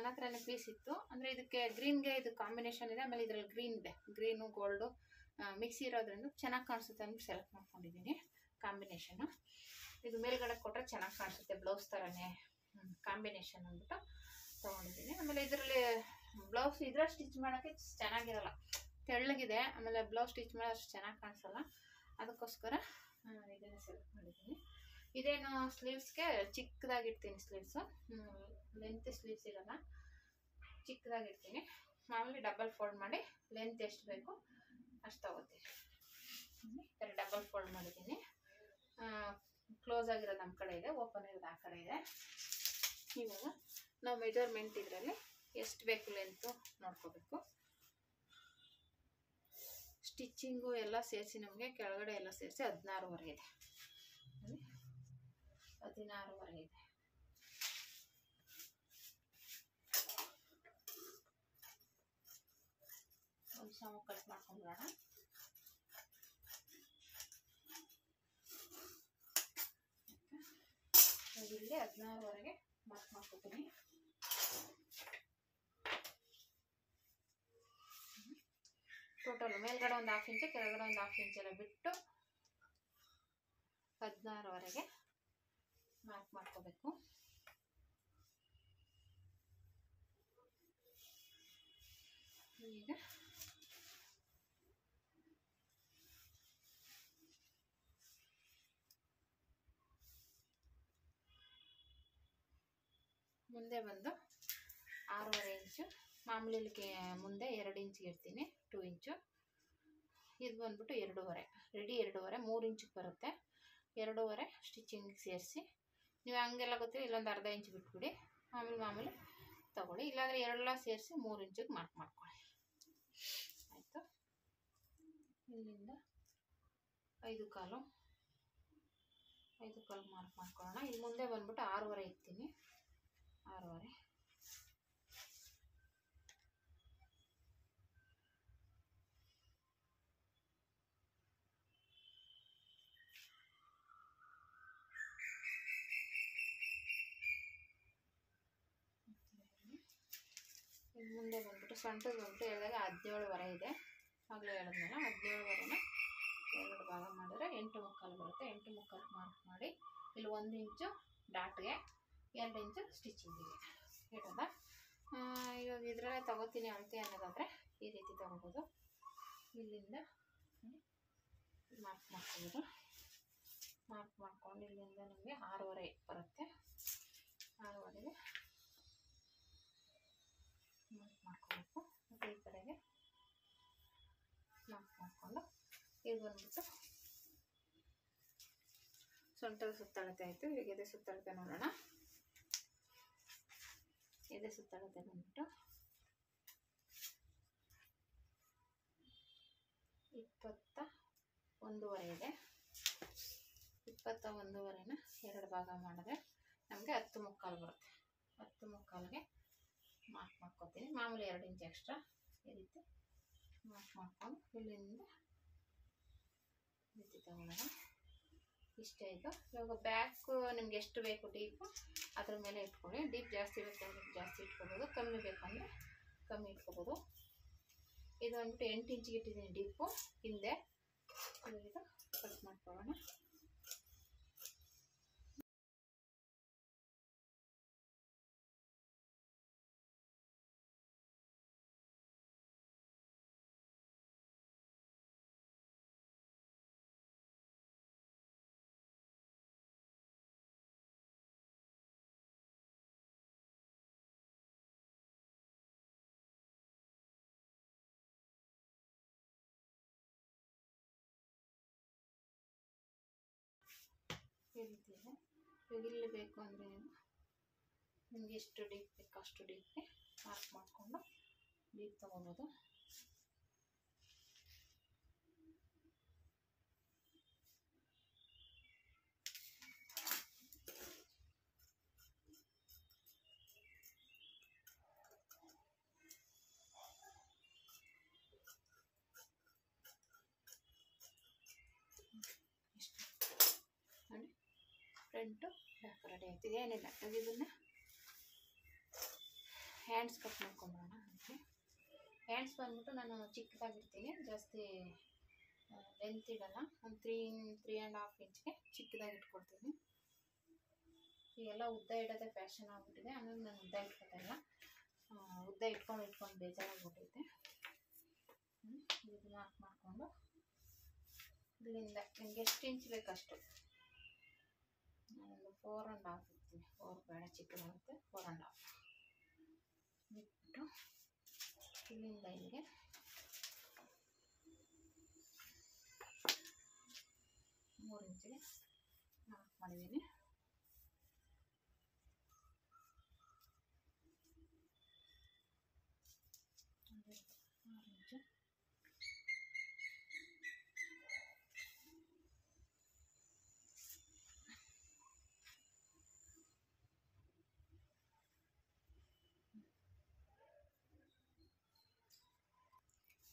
ನನ್ನ ಹತ್ರನೇ ಪೀಸ್ ಇತ್ತು. ಅಂದರೆ ಇದಕ್ಕೆ ಗ್ರೀನ್ಗೆ ಇದು ಕಾಂಬಿನೇಷನ್ ಇದೆ, ಆಮೇಲೆ ಇದರಲ್ಲಿ ಗ್ರೀನ್ ಇದೆ, ಗ್ರೀನು ಗೋಲ್ಡು ಮಿಕ್ಸಿ ಇರೋದ್ರಿಂದ ಚೆನ್ನಾಗಿ ಕಾಣಿಸುತ್ತೆ ಅಂದ್ಬಿಟ್ಟು ಸೆಲೆಕ್ಟ್ ಮಾಡ್ಕೊಂಡಿದ್ದೀನಿ ಕಾಂಬಿನೇಷನು. ಇದು ಮೇಲ್ಗಡೆ ಕೊಟ್ಟರೆ ಚೆನ್ನಾಗಿ ಕಾಣಿಸುತ್ತೆ, ಬ್ಲೌಸ್ ಥರನೇ ಕಾಂಬಿನೇಷನ್ ಅಂದ್ಬಿಟ್ಟು ತೊಗೊಂಡಿದ್ದೀನಿ. ಆಮೇಲೆ ಇದರಲ್ಲಿ ಬ್ಲೌಸ್ ಇದ್ರಲ್ಲಿ ಸ್ಟಿಚ್ ಮಾಡೋಕ್ಕೆ ಚೆನ್ನಾಗಿರಲ್ಲ, ತೆಳ್ಳಗಿದೆ, ಆಮೇಲೆ ಬ್ಲೌಸ್ ಸ್ಟಿಚ್ ಮಾಡೋದು ಅಷ್ಟು ಚೆನ್ನಾಗಿ ಕಾಣಿಸಲ್ಲ. ಅದಕ್ಕೋಸ್ಕರ ಇದನ್ನು ಸೆಲೆಕ್ಟ್ ಮಾಡಿದ್ದೀನಿ. ಇದೇನು ಸ್ಲೀವ್ಸ್ಗೆ ಚಿಕ್ಕದಾಗಿರ್ತೀನಿ, ಸ್ಲೀವ್ಸು ಲೆಂತ್ ಸ್ಲೀವ್ಸ್ ಇರೋಲ್ಲ, ಚಿಕ್ಕದಾಗಿರ್ತೀನಿ. ಮಾಮೂಲಿ ಡಬಲ್ ಫೋಲ್ಡ್ ಮಾಡಿ ಲೆಂತ್ ಎಷ್ಟು ಬೇಕು ಅಷ್ಟು ತಗೋತೀನಿ. ಈ ಥರ ಡಬಲ್ ಫೋಲ್ಡ್ ಮಾಡಿದ್ದೀನಿ. ಕ್ಲೋಸ್ ಆಗಿರೋದು ನಮ್ಮ ಕಡೆ ಇದೆ, ಓಪನ್ ಇರೋದು ಆ ಕಡೆ ಇದೆ. ಇವಾಗ ನಾವು ಮೆಜರ್ಮೆಂಟ್ ಇದರಲ್ಲಿ ಎಷ್ಟು ಬೇಕು ಲೆಂತು ನೋಡ್ಕೋಬೇಕು. ಸ್ಟಿಚ್ಚಿಂಗು ಎಲ್ಲ ಸೇರಿಸಿ ನಮಗೆ ಕೆಳಗಡೆ ಎಲ್ಲ ಸೇರಿಸಿ 16ವರೆಗೆ ಇದೆ, 16ವರೆಗೆ ಇದೆ. ಒಂದು ಸಮ ಕಟ್ ಮಾಡ್ಕೊಂಡ್ಬಿಡೋಣ. ಇಲ್ಲಿ 16ವರೆಗೆ ಮಾರ್ಕ್ ಮಾಡ್ಕೊತೀನಿ. ಟೋಟಲ್ ಮೇಲ್ಗಡೆ ಒಂದು 1/2 ಇಂಚು, ಕೆಳಗಡೆ ಒಂದು 1/2 ಇಂಚೆಲ್ಲ ಬಿಟ್ಟು 16ವರೆಗೆ ಮಾರ್ಕ್ ಮಾಡ್ಕೋಬೇಕು. ಈಗ ಮುಂದೆ ಬಂದು 6.5 ಇಂಚು, ಮಾಮೂಲಿಗೆ ಮುಂದೆ 2 ಇಂಚಿಗೆ ಇರ್ತೀನಿ, 2 ಇಂಚು. ಇದು ಬಂದ್ಬಿಟ್ಟು 2.5, ರೆಡಿ 2.5, 3 ಇಂಚಿಗೆ ಬರುತ್ತೆ. 2.5 ಸ್ಟಿಚಿಂಗಿಗೆ ಸೇರಿಸಿ ನೀವು ಹಂಗೆಲ್ಲ ಗೊತ್ತಿಲ್ಲ, ಇಲ್ಲೊಂದು ಅರ್ಧ ಇಂಚು ಬಿಟ್ಬಿಡಿ, ಮಾಮೂಲಿ ತಗೊಳ್ಳಿ. ಇಲ್ಲಾಂದರೆ ಎರಡೆಲ್ಲ ಸೇರಿಸಿ 3 ಇಂಚಿಗೆ ಮಾರ್ಕ್ ಮಾಡ್ಕೊಳ್ಳಿ. ಆಯಿತು. ಇಲ್ಲಿಂದ 5 ಕಾಲು ಮಾರ್ಕ್ ಮಾಡ್ಕೊಳ್ಳೋಣ. ಇಲ್ಲಿ ಮುಂದೆ ಬಂದ್ಬಿಟ್ಟು 6.5 ಇರ್ತೀನಿ, 6.5. ಇನ್ನು ಮುಂದೆ ಬಂದ್ಬಿಟ್ಟು ಸೊಂಟದ ಬಂದ್ಬಿಟ್ಟು ಹೇಳಿದಾಗ 17.5 ಇದೆ, ಆಗಲೇ ಹೇಳಿದ್ನಲ್ಲ. 17.5ನ 2 ಭಾಗ ಮಾಡಿದ್ರೆ 8.75 ಬರುತ್ತೆ. 8.75 ಮಾರ್ಕ್ ಮಾಡಿ ಇಲ್ಲಿ 1 ಇಂಚು ಡಾಟ್ಗೆ, 2 ಇಂಚು ಸ್ಟಿಚಿಂಗಿಗೆ ಇರೋದ. ಇವಾಗ ಇದರಲ್ಲೇ ತಗೋತೀನಿ ಅಳತೆ ಅನ್ನೋದಾದರೆ ಈ ರೀತಿ ತಗೋಬೋದು. ಇಲ್ಲಿಂದ ಮಾರ್ಕ್ ಮಾಡ್ಕೋಬೋದು. ಮಾರ್ಕ್ ಮಾಡ್ಕೊಂಡು ಇಲ್ಲಿಂದ ನಮಗೆ 6.5 ಬರುತ್ತೆ. 6.5ಗೆ ಮಾರ್ಕ್ ಮಾಡ್ಕೋಬೇಕು. ಮತ್ತು ಈ ಕಡೆಗೆ ಮಾರ್ಕ್ ಮಾಡಿಕೊಂಡು ಇದು ಬಂದ್ಬಿಟ್ಟು ಸೊಂಟದ ಸುತ್ತಳತೆ ಆಯಿತು. ಈಗ ಎದೆ ಸುತ್ತಳತೆ ನೋಡೋಣ. ಎದೆ ಸುತ್ತಳತೆ ಬಂದ್ಬಿಟ್ಟು 21.5 ಇದೆ. 21.5ನ 2 ಭಾಗ ಮಾಡಿದ್ರೆ ನಮಗೆ 10.75 ಬರುತ್ತೆ. 10.75ಗೆ ಮಾರ್ಕ್ ಮಾಡ್ಕೊತೀನಿ. ಮಾಮೂಲಿ 2 ಇಂಚ್ ಎಕ್ಸ್ಟ್ರಾ ಈ ರೀತಿ ಮಾರ್ಕ್ ಮಾಡ್ಕೊಂಡು ಇಲ್ಲಿಂದ ಈ ರೀತಿ ತಗೊಳ್ಳೋಣ. ಇಷ್ಟೇ ಇದು. ಇವಾಗ ಬ್ಯಾಕು ನಿಮ್ಗೆ ಎಷ್ಟು ಬೇಕು ಡೀಪು ಅದ್ರ ಮೇಲೆ ಇಟ್ಕೊಳ್ಳಿ. ಡೀಪ್ ಜಾಸ್ತಿ ಬೇಕಂದ್ರೆ ಜಾಸ್ತಿ ಇಟ್ಕೋಬೋದು, ಕಮ್ಮಿ ಬೇಕಂದರೆ ಕಮ್ಮಿ ಇಟ್ಕೋಬೋದು. ಇದು ಬಂದ್ಬಿಟ್ಟು 8 ಇಂಚಿಗೆ ಇಟ್ಟಿದ್ದೀನಿ ಡೀಪು ಹಿಂದೆ. ಇದು ಕಟ್ ಮಾಡ್ಕೊಳ್ಳೋಣ. ಈ ರೀತಿ ಇದೆ. ಇವಾಗ ಇಲ್ಲಿ ಬೇಕು ಅಂದರೆ ನಿಮಗೆ ಎಷ್ಟು ಡೀಪ್ ಬೇಕು ಅಷ್ಟು ಡೀಪ್ಗೆ ಮಾರ್ಕ್ ಮಾಡಿಕೊಂಡು ಡೀಪ್ ತೊಗೋಬೋದು. ನೋಡಿ, ಫ್ರಂಟು ಬ್ಯಾಕ್ ರೆಡಿ ಆಯ್ತು. ಏನಿಲ್ಲ, ಇದನ್ನು ಹ್ಯಾಂಡ್ಸ್ ಕಟ್ ಮಾಡ್ಕೊಂಬರೋಣ. ಅದಕ್ಕೆ ಹ್ಯಾಂಡ್ಸ್ ಬಂದ್ಬಿಟ್ಟು ನಾನು ಚಿಕ್ಕದಾಗಿರ್ತೀನಿ, ಜಾಸ್ತಿ ಲೆಂತ್ ಇಡಲ್ಲ. ಒಂದು 3.5 ಇಂಚ್ಗೆ ಚಿಕ್ಕದಾಗಿ ಇಟ್ಕೊಳ್ತೀನಿ. ಈಗೆಲ್ಲ ಉದ್ದ ಇಡೋದೇ ಫ್ಯಾಷನ್ ಆಗಿಬಿಟ್ಟಿದೆ, ಹಂಗಾಗಿ ನಾನು ಉದ್ದ ಇಟ್ಕೊತಾ ಇಲ್ಲ. ಉದ್ದ ಇಟ್ಕೊಂಡು ಬೇಜಾರಾಗ್ಬಿಟ್ಟೈತೆ. ಇದು ಮಾರ್ಕ್ ಮಾಡಿಕೊಂಡು ಇದರಿಂದ ನಿಮಗೆ ಎಷ್ಟು ಇಂಚ್ ಬೇಕಷ್ಟು ನಾನೊಂದು 4.5 ಇರ್ತೀನಿ. 4 ಬೇಡ, ಚಿಕ್ಕದಾಗುತ್ತೆ. 4.5 ಬಿಟ್ಟು ಇಲ್ಲಿಂದ ಇಲ್ಲಿಗೆ 3 ಇಂಚಿಗೆ ಮಾರ್ಕ್ ಮಾಡಿದ್ದೀನಿ.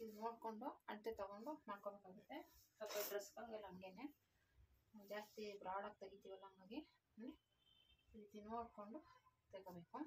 ಇದು ನೋಡಿಕೊಂಡು ಅಳತೆ ತೊಗೊಂಡು ಮಾಡ್ಕೋಬೇಕಾಗುತ್ತೆ. ಸ್ವಲ್ಪ ಡ್ರೆಸ್ಗಳಿಗೆಲ್ಲ ಹಂಗೇನೆ ಜಾಸ್ತಿ ಬ್ರಾಡಾಗಿ ತೆಗಿತೀವಲ್ಲ, ಹಂಗಾಗಿ ಈ ರೀತಿ ನೋಡಿಕೊಂಡು ತೆಗೋಬೇಕು.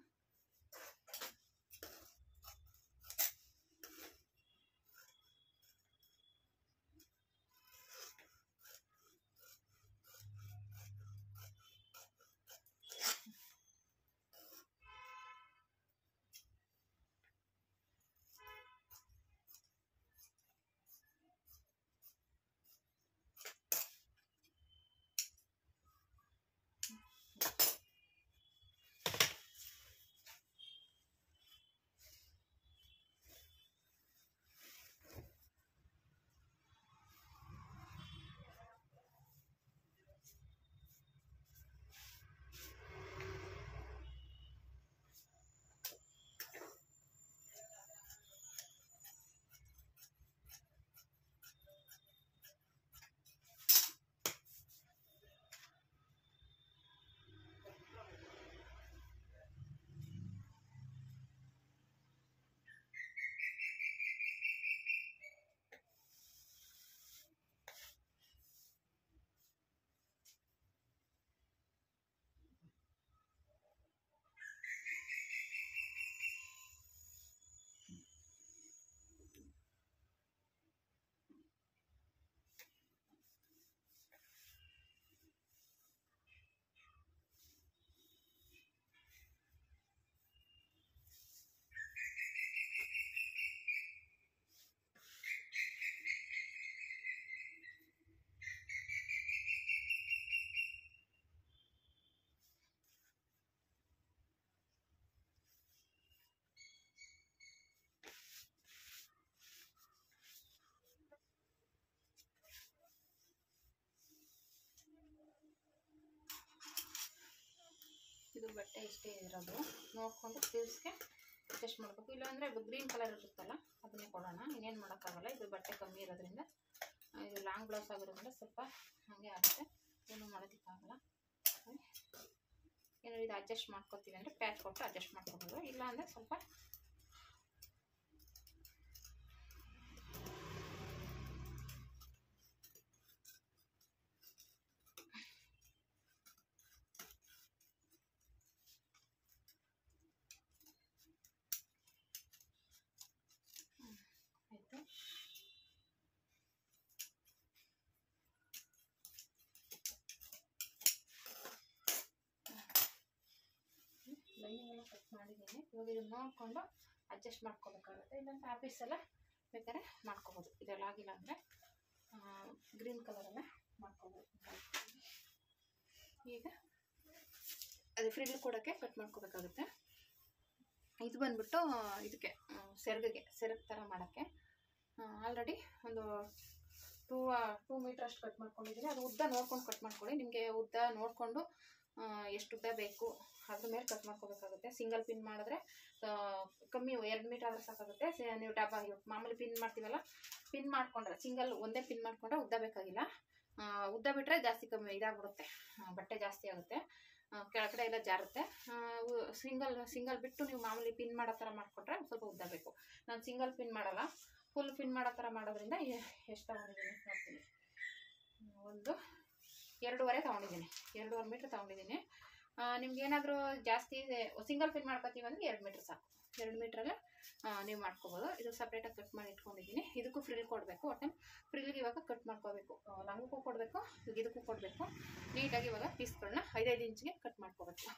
ಇದು ಬಟ್ಟೆ ಇಷ್ಟೇ ಇರೋದು, ನೋಡಿಕೊಂಡು ಸ್ಲೀವ್ಸ್ಗೆ ಅಡ್ಜಸ್ಟ್ ಮಾಡಬೇಕು. ಇಲ್ಲಾಂದರೆ ಗ್ರೀನ್ ಕಲರ್ ಇರುತ್ತಲ್ಲ ಅದನ್ನೇ ಕೊಡೋಣ, ಇನ್ನೇನು ಮಾಡೋಕ್ಕಾಗಲ್ಲ. ಇದು ಬಟ್ಟೆ ಕಮ್ಮಿ ಇರೋದ್ರಿಂದ, ಇದು ಲಾಂಗ್ ಬ್ಲೌಸ್ ಆಗಿರೋದ್ರಿಂದ ಸ್ವಲ್ಪ ಹಾಗೆ ಆಗುತ್ತೆ, ಏನೂ ಮಾಡೋದಕ್ಕಾಗಲ್ಲ. ಏನಾದ್ರು ಇದು ಅಡ್ಜಸ್ಟ್ ಮಾಡ್ಕೊತೀವಿ ಅಂದರೆ ಪ್ಯಾಚ್ ಕೊಟ್ಟು ಅಡ್ಜಸ್ಟ್ ಮಾಡ್ಕೊಬೋದು. ಇಲ್ಲ ಅಂದರೆ ಸ್ವಲ್ಪ ಲೈನಿಂಗೆಲ್ಲ ಕಟ್ ಮಾಡಿದ್ದೀನಿ. ಇವಾಗ ಇದನ್ನು ನೋಡಿಕೊಂಡು ಅಡ್ಜಸ್ಟ್ ಮಾಡ್ಕೋಬೇಕಾಗುತ್ತೆ. ಇಲ್ಲಾಂದರೆ ಆಫೀಸೆಲ್ಲ ಬೇಕಾದ್ರೆ ಮಾಡ್ಕೋಬೋದು. ಇದೆಲ್ಲ ಆಗಿಲ್ಲ ಅಂದರೆ ಗ್ರೀನ್ ಕಲರಲ್ಲೇ ಮಾಡ್ಕೋಬೋದು. ಈಗ ಅದು ಫ್ರಿಲ್ ಕೊಡೋಕ್ಕೆ ಕಟ್ ಮಾಡ್ಕೋಬೇಕಾಗುತ್ತೆ. ಇದು ಬಂದ್ಬಿಟ್ಟು ಇದಕ್ಕೆ ಸೆರಗು ಥರ ಮಾಡೋಕ್ಕೆ ಆಲ್ರೆಡಿ ಒಂದು 2 ಮೀಟ್ರ್ ಅಷ್ಟು ಕಟ್ ಮಾಡ್ಕೊಂಡಿದ್ದೀನಿ. ಅದು ಉದ್ದ ನೋಡ್ಕೊಂಡು ಕಟ್ ಮಾಡ್ಕೊಳ್ಳಿ. ನಿಮಗೆ ಉದ್ದ ನೋಡಿಕೊಂಡು ಎಷ್ಟು ಉದ್ದ ಬೇಕು ಅದ್ರ ಮೇಲೆ ಕಟ್ ಮಾಡ್ಕೋಬೇಕಾಗುತ್ತೆ. ಸಿಂಗಲ್ ಪಿನ್ ಮಾಡಿದ್ರೆ ಕಮ್ಮಿ 2 ಮೀಟ್ರ್ ಆದರೆ ಸಾಕಾಗುತ್ತೆ. ನೀವು ಮಾಮೂಲಿ ಪಿನ್ ಮಾಡ್ತೀವಲ್ಲ, ಪಿನ್ ಮಾಡ್ಕೊಂಡ್ರೆ ಒಂದೇ ಪಿನ್ ಮಾಡ್ಕೊಂಡ್ರೆ ಉದ್ದ ಬೇಕಾಗಿಲ್ಲ. ಉದ್ದ ಬಿಟ್ಟರೆ ಜಾಸ್ತಿ ಕಮ್ಮಿ ಇದಾಗ್ಬಿಡುತ್ತೆ, ಬಟ್ಟೆ ಜಾಸ್ತಿ ಆಗುತ್ತೆ, ಕೆಳಗಡೆ ಎಲ್ಲ ಜಾರುತ್ತೆ. ಸಿಂಗಲ್ ಬಿಟ್ಟು ನೀವು ಮಾಮೂಲಿ ಪಿನ್ ಮಾಡೋ ಥರ ಮಾಡಿಕೊಟ್ರೆ ಸ್ವಲ್ಪ ಉದ್ದ ಬೇಕು. ನಾನು ಸಿಂಗಲ್ ಪಿನ್ ಮಾಡಲ್ಲ, ಫುಲ್ ಪಿನ್ ಮಾಡೋ ಥರ ಮಾಡೋದ್ರಿಂದ ಎಷ್ಟು ತೊಗೊಂಡಿದ್ದೀನಿ ನೋಡ್ತೀನಿ. 2.5 ತೊಗೊಂಡಿದ್ದೀನಿ, 2.5 ಮೀಟ್ರ್ ತೊಗೊಂಡಿದ್ದೀನಿ. ನಿಮ್ಗೆ ಏನಾದರೂ ಜಾಸ್ತಿ ಸಿಂಗಲ್ ಫಿಲ್ ಮಾಡ್ಕೊತೀವಿ ಅಂದರೆ 2 ಮೀಟ್ರ್ ಸಾಕು. 2 ಮೀಟ್ರಲ್ಲಿ ನೀವು ಮಾಡ್ಕೋಬೋದು. ಇದು ಸಪ್ರೇಟಾಗಿ ಕಟ್ ಮಾಡಿ ಇಟ್ಕೊಂಡಿದ್ದೀನಿ. ಇದಕ್ಕೂ ಫ್ರಿಲ್ ಕೊಡಬೇಕು. ಒಟ್ಟು ಫ್ರಿಲ್ಗೆ ಇವಾಗ ಕಟ್ ಮಾಡ್ಕೋಬೇಕು. ಲಂಗಕ್ಕೂ ಕೊಡಬೇಕು, ಇದಕ್ಕೂ ಕೊಡಬೇಕು. ನೀಟಾಗಿ ಇವಾಗ ಪೀಸ್ಗಳನ್ನ 5-5 ಇಂಚಿಗೆ ಕಟ್ ಮಾಡ್ಕೋಬೇಕು.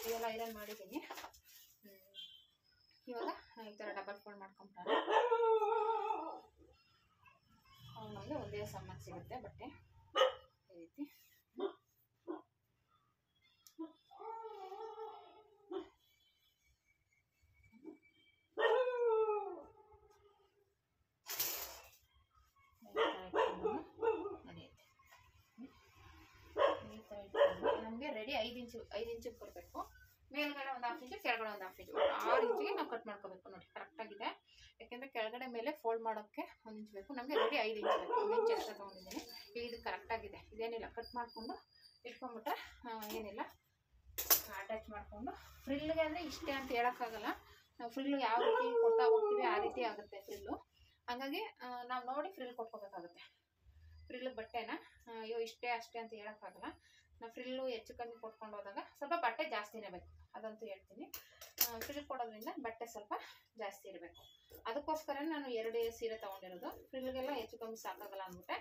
ಇದೆಲ್ಲ ಐರನ್ ಮಾಡಿದ್ದೀನಿ. ಇವಾಗ ಈ ಥರ ಡಬಲ್ ಫೋಲ್ಡ್ ಮಾಡ್ಕೊಂತಾರೆ. ನಮಗೆ ಒಂದೇ ಸಮ್ಮಕ್ಕೆ ಸಿಗುತ್ತೆ ಬಟ್ಟೆ ಈ ರೀತಿ. ನಮಗೆ ರೆಡಿ 5 ಇಂಚಿಗೆ ಬರಬೇಕು. ಮೇಲ್ಗಡೆ ಒಂದು 1/2 ಇಂಚು, ಕೆಳಗಡೆ ಒಂದು 1/2 ಇಂಚು, 6 ಇಂಚಿಗೆ ನಾವು ಕಟ್ ಮಾಡ್ಕೋಬೇಕು. ನೋಡಿ ಕರೆಕ್ಟಾಗಿದೆ. ಯಾಕೆಂದರೆ ಕೆಳಗಡೆ ಮೇಲೆ ಫೋಲ್ಡ್ ಮಾಡೋಕ್ಕೆ 1 ಇಂಚ್ ಬೇಕು. ನಮಗೆ ರೆಡಿ 5 ಇಂಚ್ ಬೇಕು. 1 ಇಂಚ್ ಎಕ್ಸ್ಟ್ರಾ ತೊಗೊಂಡಿದ್ದೀನಿ. ಇದು ಕರೆಕ್ಟಾಗಿದೆ. ಇದೇನಿಲ್ಲ, ಕಟ್ ಮಾಡಿಕೊಂಡು ಇಟ್ಕೊಂಡ್ಬಿಟ್ರೆ ಏನಿಲ್ಲ, ಅಟ್ಯಾಚ್ ಮಾಡಿಕೊಂಡು ಫ್ರಿಲ್ಗೆ ಅಂದರೆ ಇಷ್ಟೇ ಅಂತ ಹೇಳೋಕ್ಕಾಗಲ್ಲ. ನಾವು ಫ್ರಿಲ್ಲು ಯಾವ ರೀತಿ ಕೊಡ್ತಾ ಹೋಗ್ತೀವಿ ಆ ರೀತಿ ಆಗುತ್ತೆ ಫ್ರಿಲ್ಲು. ಹಾಗಾಗಿ ನಾವು ನೋಡಿ ಫ್ರಿಲ್ ಕೊಟ್ಕೋಬೇಕಾಗುತ್ತೆ. ಫ್ರಿಲ್ ಬಟ್ಟೆನ ಅಯ್ಯೋ ಇಷ್ಟೇ ಅಷ್ಟೇ ಅಂತ ಹೇಳೋಕ್ಕಾಗಲ್ಲ. ನಾವು ಫ್ರಿಲ್ಲು ಹೆಚ್ಚು ಕಮ್ಮಿ ಕೊಟ್ಕೊಂಡು ಹೋದಾಗ ಸ್ವಲ್ಪ ಬಟ್ಟೆ ಜಾಸ್ತಿನೇ ಬೇಕು, ಅದಂತೂ ಹೇಳ್ತೀನಿ. ಫ್ರಿಲ್ ಕೊಡೋದ್ರಿಂದ ಬಟ್ಟೆ ಸ್ವಲ್ಪ ಜಾಸ್ತಿ ಇರಬೇಕು. ಅದಕ್ಕೋಸ್ಕರ ನಾನು 2 ಸೀರೆ ತೊಗೊಂಡಿರೋದು. ಫ್ರಿಲ್ಗೆಲ್ಲ ಹೆಚ್ಚು ಕಮ್ಮಿ ಸಾಕಾಗಲ್ಲ ಅಂದ್ಬಿಟ್ಟೆ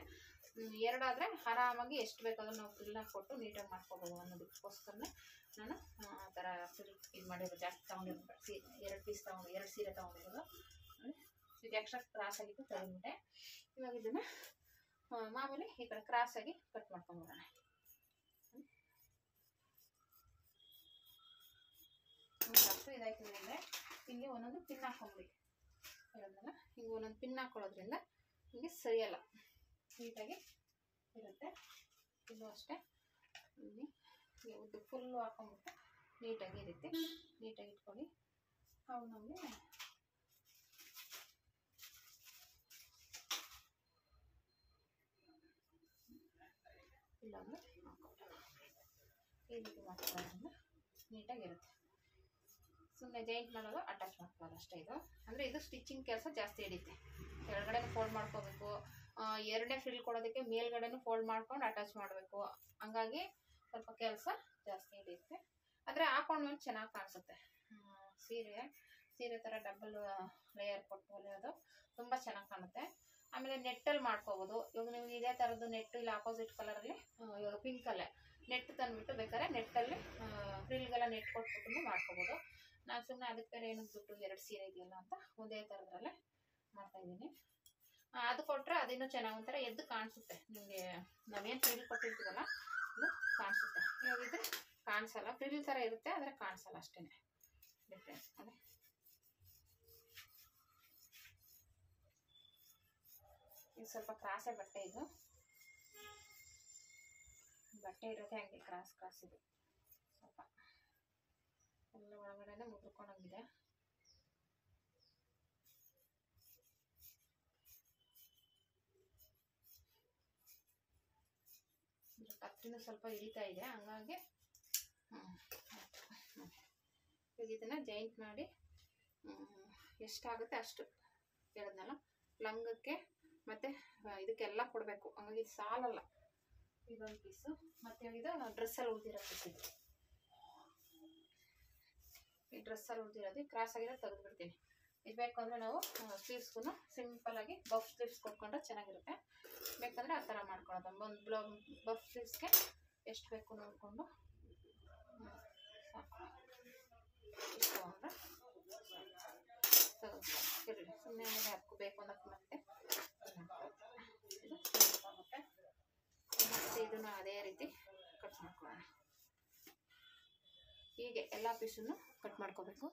2 ಆದರೆ ಆರಾಮಾಗಿ ಎಷ್ಟು ಬೇಕಾದ್ರೂ ನಾವು ಫ್ರಿಲ್ನ ಕೊಟ್ಟು ನೀಟಾಗಿ ಮಾಡ್ಕೋಬೋದು ಅನ್ನೋದಕ್ಕೋಸ್ಕರ ನಾನು ಆ ಥರ ಫ್ರಿಲ್ ಇದು ಮಾಡಿರೋದು. ಜಾಸ್ತಿ ತೊಗೊಂಡಿರೋದು 2 ಪೀಸ್ ತೊಗೊಂಡು 2 ಸೀರೆ ತೊಗೊಂಡಿರೋದು. ಇದು ಎಕ್ಸ್ಟ್ರಾ ಕ್ರಾಸಾಗಿತ್ತು ತೆಗೆದ್ಬಿಟ್ಟೆ. ಇವಾಗ ಇದನ್ನು ಮಾಮೂಲಿ ಈ ಕಡೆ ಕ್ರಾಸಾಗಿ ಕಟ್ ಮಾಡ್ಕೊಂಡ್ಬಿಡೋಣ. ಅಷ್ಟು ಇದಾಯ್ತದೆ ಅಂದರೆ ಇಲ್ಲಿ ಒಂದೊಂದು ಪಿನ್ ಹಾಕೊಂಬಿಡಿ. ಹೇಳಿದ್ನಲ್ಲ, ಹಿಂಗೆ ಒಂದೊಂದು ಪಿನ್ ಹಾಕೊಳ್ಳೋದ್ರಿಂದ ನಿಮಗೆ ಸರಿಯಲ್ಲ, ನೀಟಾಗಿ ಇರುತ್ತೆ. ಇಲ್ಲೂ ಅಷ್ಟೇ ಉದ್ದು ಫುಲ್ಲು ಹಾಕೊಂಡ್ಬಿಟ್ಟು ನೀಟಾಗಿ ಇರುತ್ತೆ. ನೀಟಾಗಿ ಇಟ್ಕೊಳ್ಳಿ. ಅವು ನಮಗೆ ಇಲ್ಲಾಂದರೆ ಈ ರೀತಿ ಮಾಡ್ಕೊಳ್ಳೋದ್ರಿಂದ ನೀಟಾಗಿರುತ್ತೆ. ಸುಮ್ಮನೆ ಜಾಯಿಂಟ್ ಮಾಡೋದು, ಅಟ್ಯಾಚ್ ಮಾಡ್ಕೊಳ್ಳೋದು ಅಷ್ಟೇ. ಇದು ಅಂದರೆ ಇದು ಸ್ಟಿಚಿಂಗ್ ಕೆಲಸ ಜಾಸ್ತಿ ಹಿಡಿಯುತ್ತೆ. ಕೆಳಗಡೆನೂ ಫೋಲ್ಡ್ ಮಾಡ್ಕೋಬೇಕು, 2ನೇ ಫ್ರಿಲ್ ಕೊಡೋದಕ್ಕೆ ಮೇಲ್ಗಡೆನೂ ಫೋಲ್ಡ್ ಮಾಡ್ಕೊಂಡು ಅಟ್ಯಾಚ್ ಮಾಡಬೇಕು. ಹಂಗಾಗಿ ಸ್ವಲ್ಪ ಕೆಲಸ ಜಾಸ್ತಿ ಹಿಡಿಯುತ್ತೆ. ಆದರೆ ಹಾಕೊಂಡ್ಮೇಲೆ ಚೆನ್ನಾಗಿ ಕಾಣಿಸುತ್ತೆ. ಸೀರೆ ಥರ ಡಬಲ್ ಲೇಯರ್ ಕೊಟ್ಟು ಹೊಲಿಯೋದು ತುಂಬ ಚೆನ್ನಾಗಿ ಕಾಣುತ್ತೆ. ಆಮೇಲೆ ನೆಟ್ಟಲ್ಲಿ ಮಾಡ್ಕೋಬೋದು. ಇವಾಗ ನೀವು ಇದೇ ಥರದ್ದು ನೆಟ್ಟು ಇಲ್ಲ ಆಪೋಸಿಟ್ ಕಲರಲ್ಲಿ, ಇವಾಗ ಪಿಂಕಲ್ಲೇ ನೆಟ್ ತಂದುಬಿಟ್ಟು ಬೇಕಾದ್ರೆ ನೆಟ್ಟಲ್ಲಿ ಫ್ರಿಲ್ಗೆಲ್ಲ ನೆಟ್ ಕೊಟ್ಬಿಟ್ಟು ಮಾಡ್ಕೋಬೋದು. ನಾನು ಸುಮ್ಮನೆ ಅದಕ್ಕೆ ಬೇರೆ ಏನಕ್ಕೆ ದುಡ್ಡು 2 ಸೀರೆ ಇದೆಯಲ್ಲ ಅಂತ ಒಂದೇ ಥರದ್ರಲ್ಲೇ ಮಾಡ್ತಾಯಿದ್ದೀನಿ. ಅದು ಕೊಟ್ಟರೆ ಅದಿನ್ನೂ ಚೆನ್ನಾಗಿ ಒಂಥರ ಎದ್ದು ಕಾಣಿಸುತ್ತೆ. ನಿಮಗೆ ನಾವೇನು ಫ್ರಿಲ್ ಕೊಟ್ಟಿರ್ತೀವಲ್ಲ ಅದು ಕಾಣಿಸುತ್ತೆ. ಇವಾಗ ಇದು ಕಾಣಿಸಲ್ಲ, ಫ್ರಿಲ್ ಥರ ಇರುತ್ತೆ ಆದರೆ ಕಾಣಿಸಲ್ಲ, ಅಷ್ಟೇ ಡಿಫ್ರೆನ್ಸ್. ಅದೇ ಇದು ಸ್ವಲ್ಪ ಕ್ರಾಸೇ ಬಟ್ಟೆ. ಇದು ಬಟ್ಟೆ ಇರೋದೇ ಹಂಗೆ ಕ್ರಾಸ್ ಇದು ಸ್ವಲ್ಪ ಎಲ್ಲ ಒಳಗಡೆ ಮುದ್ರಕೊಂಡಂಗಿದೆ. ಕತ್ತಿನೂ ಸ್ವಲ್ಪ ಹಿಡಿತಾ ಇದೆ, ಹಂಗಾಗಿ ಈಗ ಇದನ್ನು ಜಾಯಿಂಟ್ ಮಾಡಿ ಎಷ್ಟಾಗುತ್ತೆ ಅಷ್ಟು ಹೇಳಿದ್ನಲ್ಲ, ಲಂಗಕ್ಕೆ ಮತ್ತು ಇದಕ್ಕೆಲ್ಲ ಕೊಡಬೇಕು. ಹಂಗಾಗಿ ಇದು ಸಾಲಲ್ಲ. ಇದೊಂದು ಪೀಸು ಮತ್ತು ಇದು ಡ್ರೆಸ್ಸಲ್ಲಿ ಉಳಿದಿರೋ ಪೀಸ್. ಇದು ಈ ಡ್ರೆಸ್ಸಲ್ಲಿ ಉಳಿದಿರೋದು ಕ್ರಾಸ್ ಆಗಿರೋ ತೆಗೆದುಬಿಡ್ತೀನಿ. ಇದು ಬೇಕಂದರೆ ನಾವು ಸ್ಲೀವ್ಸ್ಗೂ ಸಿಂಪಲಾಗಿ ಬಫ್ ಸ್ಲೀವ್ಸ್ ಕೊಟ್ಕೊಂಡ್ರೆ ಚೆನ್ನಾಗಿರುತ್ತೆ. ಬೇಕಂದರೆ ಆ ಥರ ಮಾಡ್ಕೊಳ್ಳೋದು. ಒಂದು ಬಫ್ ಸ್ಲೀವ್ಸ್ಗೆ ಎಷ್ಟು ಬೇಕು ನೋಡಿಕೊಂಡು ಸಾಕು. ಇಷ್ಟು ತೊಗೊಂಡ್ರೆ ತೆಗೆದುಕೊಳ್ಳಿ. ಸುಮ್ಮನೆ ಮೇಲೆ ಹಾಕ್ಕೋಬೇಕು ಅನ್ನೋಕ್ಕೆ ಮತ್ತೆ ಇದು ಆಗುತ್ತೆ. ಮತ್ತು ಇದನ್ನು ಅದೇ ರೀತಿ ಕಟ್ ಮಾಡ್ಕೊಳ್ಳೋಣ. ಹೀಗೆ ಎಲ್ಲ ಪೀಸನ್ನು ಕಟ್ ಮಾಡ್ಕೋಬೇಕು.